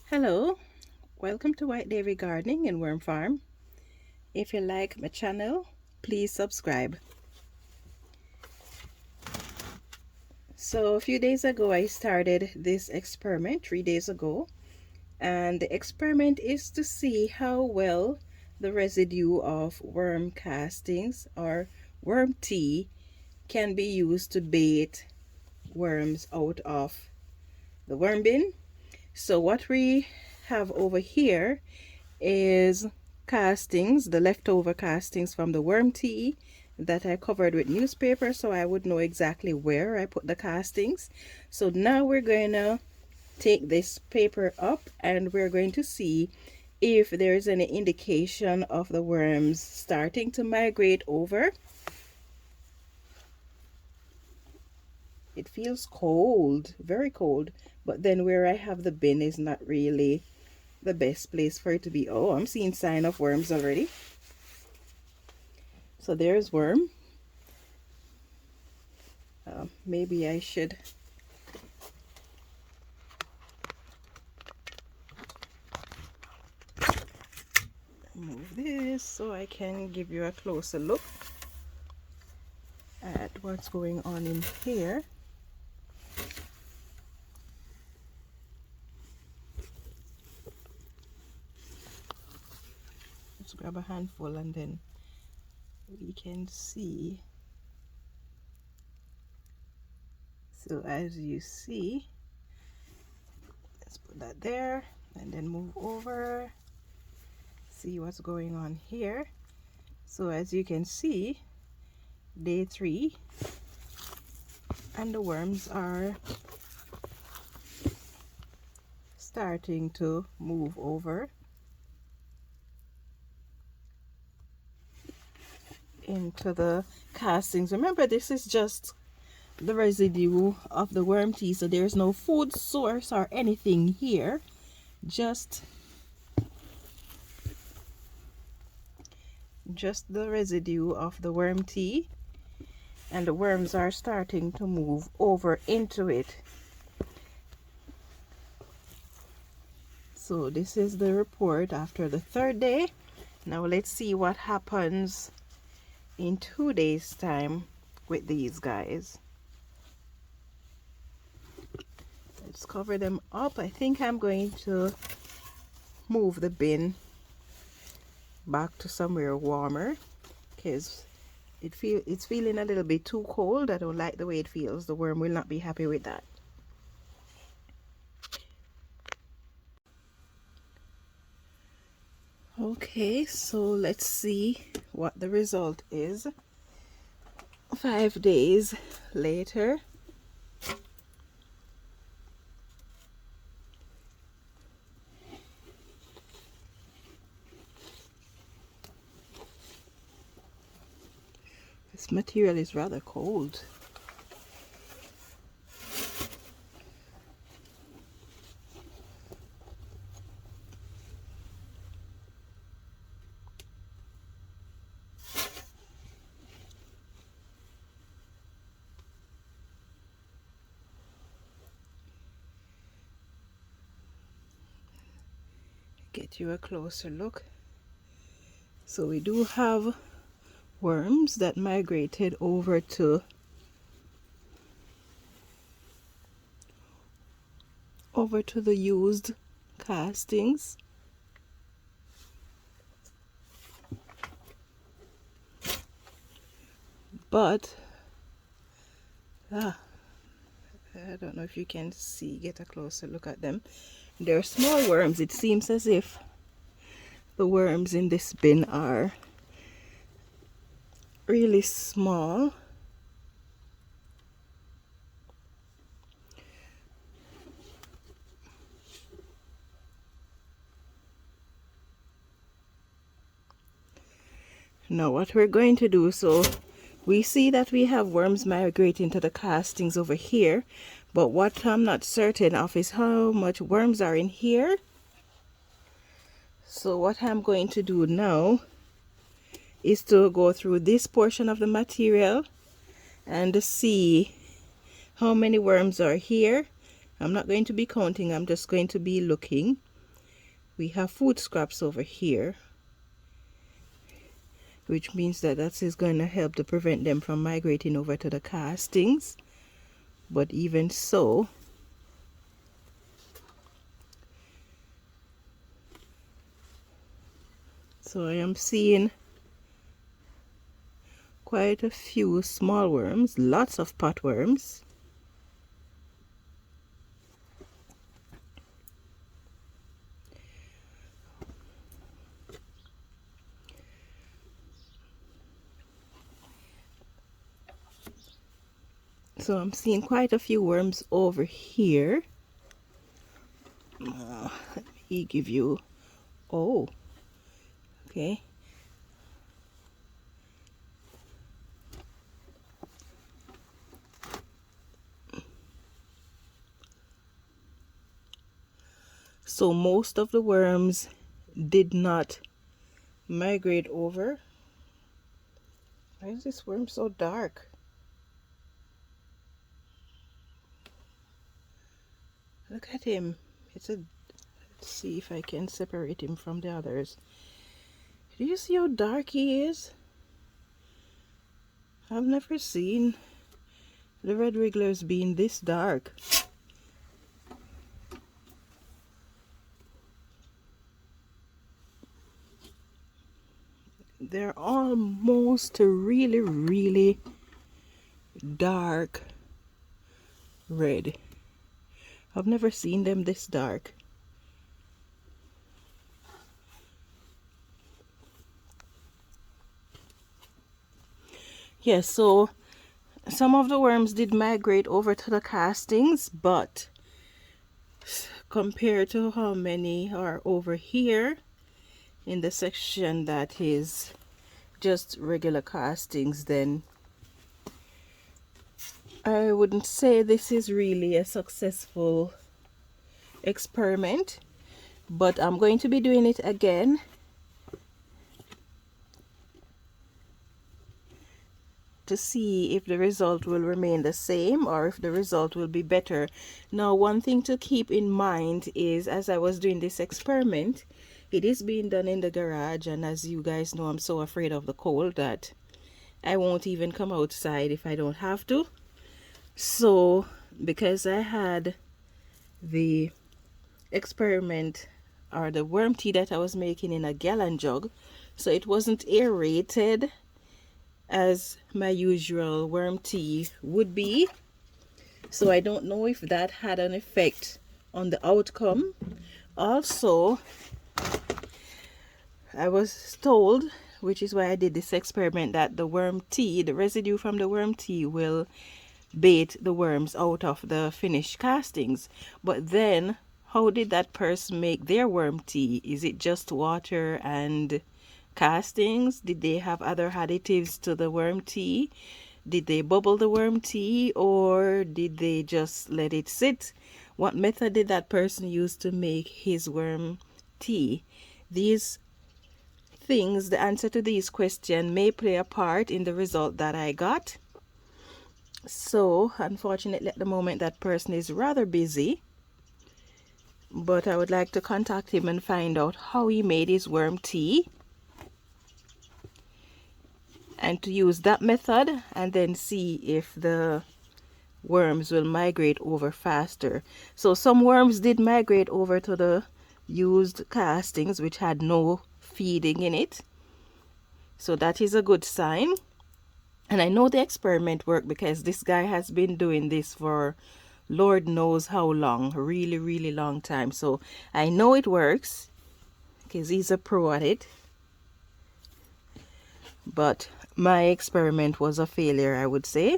Hello, welcome to White Davy Gardening and Worm Farm. If you like my channel, please subscribe. So a few days ago I started this experiment, 3 days ago, and the experiment is to see how well the residue of worm castings or worm tea can be used to bait worms out of the worm bin. So what we have over here is castings, the leftover castings from the worm tea that I covered with newspaper so I would know exactly where I put the castings. So now we're going to take this paper up and we're going to see if there's any indication of the worms starting to migrate over. It feels cold, very cold, but then where I have the bin is not really the best place for it to be. Oh, I'm seeing sign of worms already. So there's worm. Maybe I should move this so I can give you a closer look at what's going on in here. Let's grab a handful and then we can see. So as you see, let's put that there and then move over, see what's going on here. So as you can see, day 3 and the worms are starting to move over into the castings. Remember, this is just the residue of the worm tea, so there's no food source or anything here, just the residue of the worm tea, and the worms are starting to move over into it. So this is the report after the 3rd day. Now let's see what happens in 2 days time with these guys. Let's cover them up. I think I'm going to move the bin back to somewhere warmer because it's feeling a little bit too cold. I don't like the way it feels. The worm will not be happy with that. Okay, so let's see what the result is 5 days later. This material is rather cold. Get you a closer look. So we do have worms that migrated over to the used castings. But I don't know if you can see, get a closer look at them. They're small worms. It seems as if the worms in this bin are really small. Now what we're going to do, so we see that we have worms migrating to the castings over here, but what I'm not certain of is how much worms are in here. So what I'm going to do now is to go through this portion of the material and see how many worms are here. I'm not going to be counting, I'm just going to be looking. we have food scraps over here, which means that that is going to help to prevent them from migrating over to the castings. But even so, I am seeing quite a few small worms, lots of pot worms. So I'm seeing quite a few worms over here. Let me give you, oh, okay. So most of the worms did not migrate over. Why is this worm so dark? Look at him. Let's see if I can separate him from the others. Do you see how dark he is? I've never seen the red wrigglers being this dark. They're almost really dark red. I've never seen them this dark. Yes, so some of the worms did migrate over to the castings, but compared to how many are over here in the section that is just regular castings, then I wouldn't say this is really a successful experiment. But I'm going to be doing it again to see if the result will remain the same or if the result will be better. Now, one thing to keep in mind is, as I was doing this experiment, it is being done in the garage, and as you guys know, I'm so afraid of the cold that I won't even come outside if I don't have to. So because I had the experiment or the worm tea that I was making in a gallon jug, so it wasn't aerated as my usual worm tea would be. So I don't know if that had an effect on the outcome. Also, I was told, which is why I did this experiment, that the worm tea, the residue from the worm tea, will bait the worms out of the finished castings. But then, how did that person make their worm tea? Is it just water and castings? Did they have other additives to the worm tea? Did they bubble the worm tea, or did they just let it sit? What method did that person use to make his worm tea? These things, the answer to these questions may play a part in the result that I got. So unfortunately at the moment that person is rather busy, but I would like to contact him and find out how he made his worm tea and to use that method and then see if the worms will migrate over faster. So some worms did migrate over to the used castings which had no feeding in it, so that is a good sign. And I know the experiment worked because this guy has been doing this for Lord knows how long, really long time. So I know it works because he's a pro at it. But my experiment was a failure, I would say.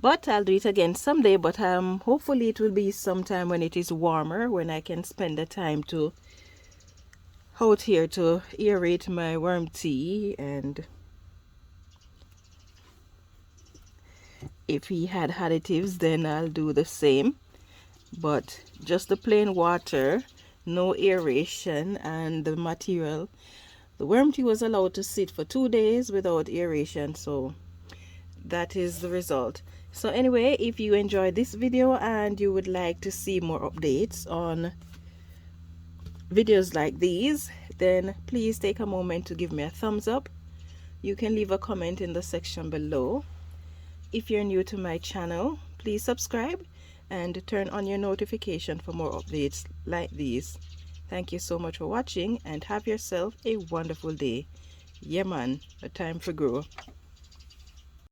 But I'll do it again someday. But hopefully it will be sometime when it is warmer, when I can spend the time to out here to aerate my worm tea. And if he had additives, then I'll do the same. But just the plain water, no aeration, and the material. The worm tea was allowed to sit for 2 days without aeration, so that is the result. So anyway, if you enjoyed this video and you would like to see more updates on videos like these, then please take a moment to give me a thumbs up. You can leave a comment in the section below. If you're new to my channel, please subscribe and turn on your notification for more updates like these. Thank you so much for watching and have yourself a wonderful day. Yeah man, a time for grow.